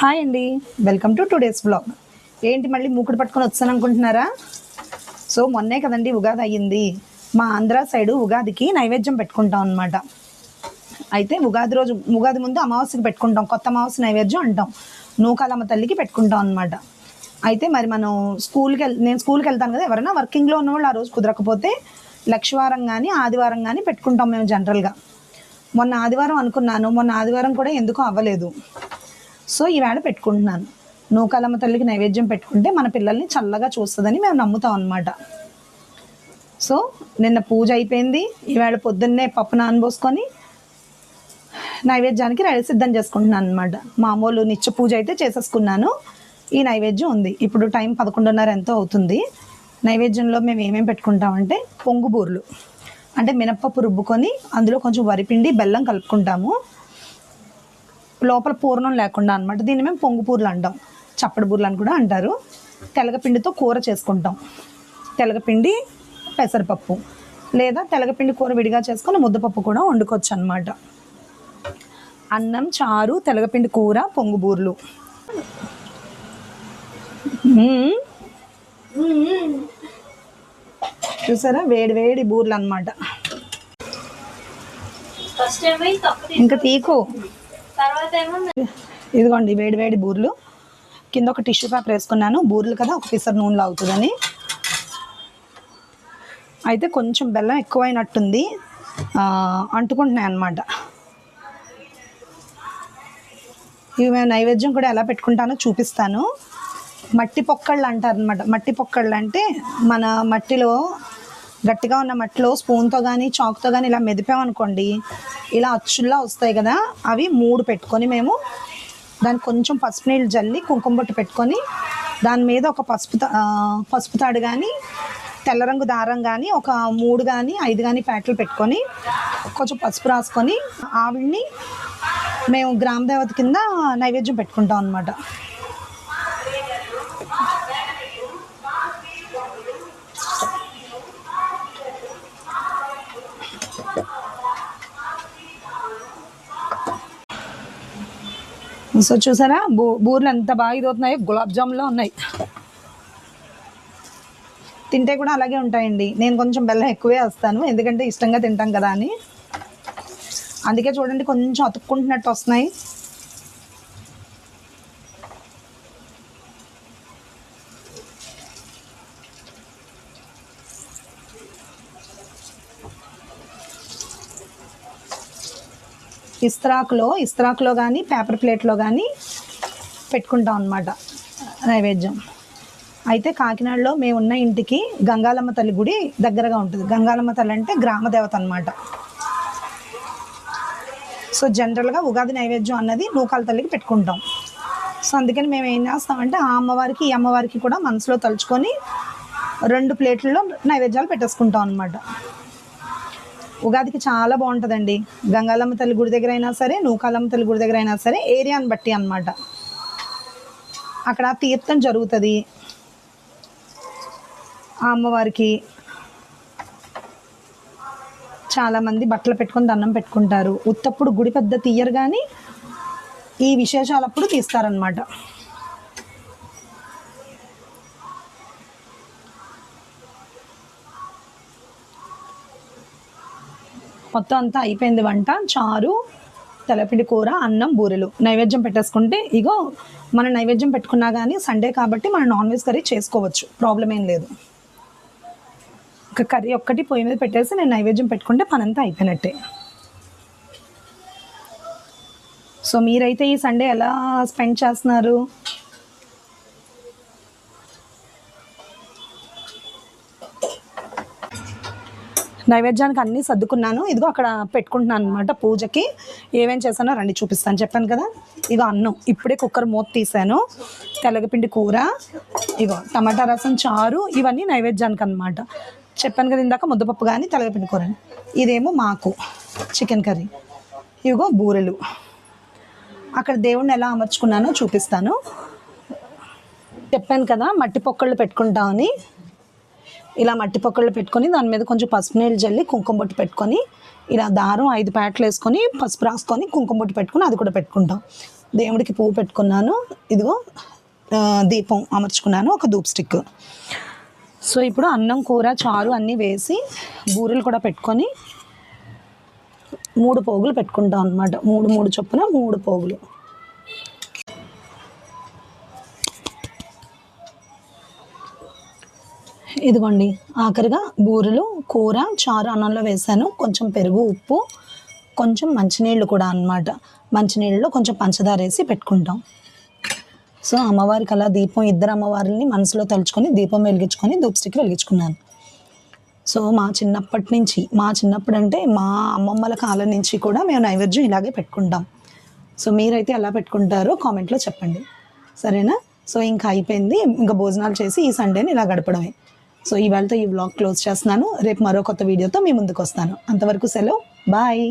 Hi అండి, welcome to today's blog. ఏంటి మళ్ళీ మూకుడు పట్టుకొని వచ్చాను అనుకుంటున్నారా? సో మొన్నే కదండి ఉగాది అయ్యింది. మా ఆంధ్ర సైడు ఉగాదికి నైవేద్యం పెట్టుకుంటాం అనమాట. అయితే ఉగాది రోజు, ఉగాది ముందు అమావాస్యకి పెట్టుకుంటాం, కొత్త అమావాస్య నైవేద్యం అంటాం. నూకాలమ్మ తల్లికి పెట్టుకుంటాం అనమాట. అయితే మరి మనం నేను స్కూల్కి వెళ్తాను కదా, ఎవరైనా వర్కింగ్లో ఉన్నవాళ్ళు ఆ రోజు కుదరకపోతే లక్షవారం కానీ ఆదివారం కానీ పెట్టుకుంటాం మేము జనరల్గా. మొన్న ఆదివారం అనుకున్నాను, మొన్న ఆదివారం కూడా ఎందుకో అవ్వలేదు. సో ఈవేళ పెట్టుకుంటున్నాను. నూకాలమ్మ తల్లికి నైవేద్యం పెట్టుకుంటే మన పిల్లల్ని చల్లగా చూస్తుందని మేము నమ్ముతాం అన్నమాట. సో నిన్న పూజ అయిపోయింది. ఈవేళ పొద్దున్నే పప్పు నానబోసుకొని నైవేద్యానికి సిద్ధం చేసుకుంటున్నాను అనమాట. మామూలు నిత్య పూజ అయితే చేసేసుకున్నాను. ఈ నైవేద్యం ఉంది. ఇప్పుడు టైం 11:30 ఎంతో అవుతుంది. నైవేద్యంలో మేము ఏమేమి పెట్టుకుంటామంటే పొంగు బూర్లు, అంటే మినప్పప్పు రుబ్బుకొని అందులో కొంచెం వరిపిండి బెల్లం కలుపుకుంటాము, లోపల పూర్ణం లేకుండా అనమాట. దీన్ని మేము పొంగు బూర్లు అంటాం, చప్పడి బూర్లు అని కూడా అంటారు. తెలగపిండితో కూర చేసుకుంటాం. తెలగపిండి పెసరపప్పు, లేదా తెలగపిండి కూర విడిగా చేసుకొని ముద్దపప్పు కూడా వండుకోవచ్చు అనమాట. అన్నం, చారు, తెలగపిండి కూర, పొంగు బూర్లు. చూసారా, వేడి వేడి బూర్లు అనమాట. ఇంకా తీకు. ఇదిగోండి వేడి వేడి బూర్లు. కింద ఒక టిష్యూ పేపర్ వేసుకున్నాను, బూర్లు కదా ఒక పిసర్ నూనెలో అవుతుందని. అయితే కొంచెం బెల్లం ఎక్కువైనట్టుంది, అంటుకుంటున్నాయి అన్నమాట. ఇవి మేము నైవేద్యం కూడా ఎలా పెట్టుకుంటానో చూపిస్తాను. మట్టి పొక్కళ్ళు అంటారు అనమాట. మట్టి పొక్కళ్ళు అంటే మన మట్టిలో, గట్టిగా ఉన్న మట్టిలో స్పూన్తో కానీ చాకుతో కానీ ఇలా మెదిపామనుకోండి, ఇలా అచ్చుల్లా వస్తాయి కదా. అవి 3 పెట్టుకొని మేము దానికి కొంచెం పసుపు నీళ్ళు జల్లి కుంకుమ బొట్టు పెట్టుకొని దాని మీద ఒక పసుపు తాడు కానీ తెల్ల రంగు దారం కానీ ఒక 3 కానీ 5 కానీ ప్యాకెట్లు పెట్టుకొని కొంచెం పసుపు రాసుకొని ఆవిడ్ని మేము గ్రామ దేవత కింద నైవేద్యం పెట్టుకుంటాం అన్నమాట. సో చూసారా బూర్లు ఎంత బాగా ఇదవుతున్నాయో, గులాబ్ జామున్లో ఉన్నాయి. తింటే కూడా అలాగే ఉంటాయండి. నేను కొంచెం బెల్లం ఎక్కువే వేస్తాను, ఎందుకంటే ఇష్టంగా తింటాం కదా అని. అందుకే చూడండి కొంచెం అతుక్కుంటున్నట్టు వస్తున్నాయి. ఇస్త్రాకులో కానీ పేపర్ ప్లేట్లో కానీ పెట్టుకుంటాం అన్నమాట నైవేద్యం. అయితే కాకినాడలో మేము ఉన్న ఇంటికి గంగాలమ్మ తల్లి గుడి దగ్గరగా ఉంటుంది. గంగాలమ్మ తల్లి అంటే గ్రామ దేవత అన్నమాట. సో జనరల్గా ఉగాది నైవేద్యం అన్నది నూకాల తల్లికి పెట్టుకుంటాం. సో అందుకని మేము ఏం చేస్తామంటే ఆ అమ్మవారికి ఈ అమ్మవారికి కూడా మనసులో తలుచుకొని 2 ప్లేట్లలో నైవేద్యాలు పెట్టేసుకుంటాం అన్నమాట. ఉగాదికి చాలా బాగుంటుందండి. గంగాలమ్మ తల్లి గుడి దగ్గర అయినా సరే, నూకాలమ్మ తల్లి గుడి దగ్గర అయినా సరే, ఏరియాని బట్టి అన్నమాట. అక్కడ తీర్థం జరుగుతుంది. ఆ అమ్మవారికి చాలామంది బట్టలు పెట్టుకొని దండం పెట్టుకుంటారు. ఉత్తప్పుడు గుడి పెద్ద తీయరు కానీ ఈ విశేషాలప్పుడు తీస్తారనమాట. మొత్తం అంతా అయిపోయింది వంట. చారు, తెలపిండి కూర, అన్నం, బూరెలు నైవేద్యం పెట్టేసుకుంటే, ఇగో మనం నైవేద్యం పెట్టుకున్నా కానీ సండే కాబట్టి మనం నాన్ వెజ్ కర్రీ చేసుకోవచ్చు, ప్రాబ్లం ఏం లేదు. ఒక కర్రీ ఒక్కటి పొయ్యి మీద పెట్టేసి నేను నైవేద్యం పెట్టుకుంటే పనంతా అయిపోయినట్టే. సో మీరైతే ఈ సండే ఎలా స్పెండ్ చేస్తున్నారు? నైవేద్యానికి అన్నీ సర్దుకున్నాను. ఇదిగో అక్కడ పెట్టుకుంటున్నాను అనమాట. పూజకి ఏమేం చేశానో రండి చూపిస్తాను. చెప్పాను కదా, ఇగో అన్నం ఇప్పుడే కుక్కర్ మూత తీసాను, తెలగపిండి కూర, ఇగో టమాటా రసం, చారు, ఇవన్నీ నైవేద్యానికి అనమాట. చెప్పాను కదా ఇందాక ముద్దపప్పు కానీ తెలగపిండి కూర. ఇదేమో మాకు చికెన్ కర్రీ. ఇదిగో బూరెలు. అక్కడ దేవుణ్ణి ఎలా అమర్చుకున్నానో చూపిస్తాను. చెప్పాను కదా మట్టి పొక్కళ్ళు పెట్టుకుంటామని. ఇలా మట్టి పొక్కళ్ళు పెట్టుకొని దాని మీద కొంచెం పసుపు నీళ్ళు జల్లి కుంకుమ బొట్టు పెట్టుకొని, ఇలా దారం 5 ప్యాకెట్లు వేసుకొని పసుపు రాసుకొని కుంకుమ బొట్టు పెట్టుకొని అది కూడా పెట్టుకుంటాం. దేవుడికి పువ్వు పెట్టుకున్నాను. ఇదిగో దీపం అమర్చుకున్నాను, ఒక ధూప్ స్టిక్. సో ఇప్పుడు అన్నం, కూర, చారు అన్నీ వేసి బూరెలు కూడా పెట్టుకొని 3 పోగులు పెట్టుకుంటాం అనమాట. 3 చొప్పున 3 పోగులు. ఇదిగోండి ఆఖరిగా బూరెలు, కూర, చారు అన్నంలో వేసాను. కొంచెం పెరుగు, ఉప్పు, కొంచెం మంచినీళ్ళు కూడా అన్నమాట. మంచినీళ్ళలో కొంచెం పంచదార వేసి పెట్టుకుంటాం. సో అమ్మవారికి అలా దీపం, ఇద్దరు అమ్మవారిని మనసులో తలుచుకొని దీపం వెలిగించుకొని ధూప్ స్టిక్ వెలిగించుకున్నాను. సో మా చిన్నప్పుడు అంటే మా అమ్మమ్మల కాలం నుంచి కూడా మేము నైవేద్యం ఇలాగే పెట్టుకుంటాం. సో మీరైతే ఎలా పెట్టుకుంటారో కామెంట్లో చెప్పండి, సరేనా? సో ఇంకా అయిపోయింది, ఇంకా భోజనాలు చేసి ఈ సండేని ఇలా గడపడమే. సో ఇవాళతో ఈ వ్లాగ్ క్లోజ్ చేస్తున్నాను. రేపు మరో కొత్త వీడియోతో మీ ముందుకు వస్తాను. అంతవరకు సెలవు, బాయ్.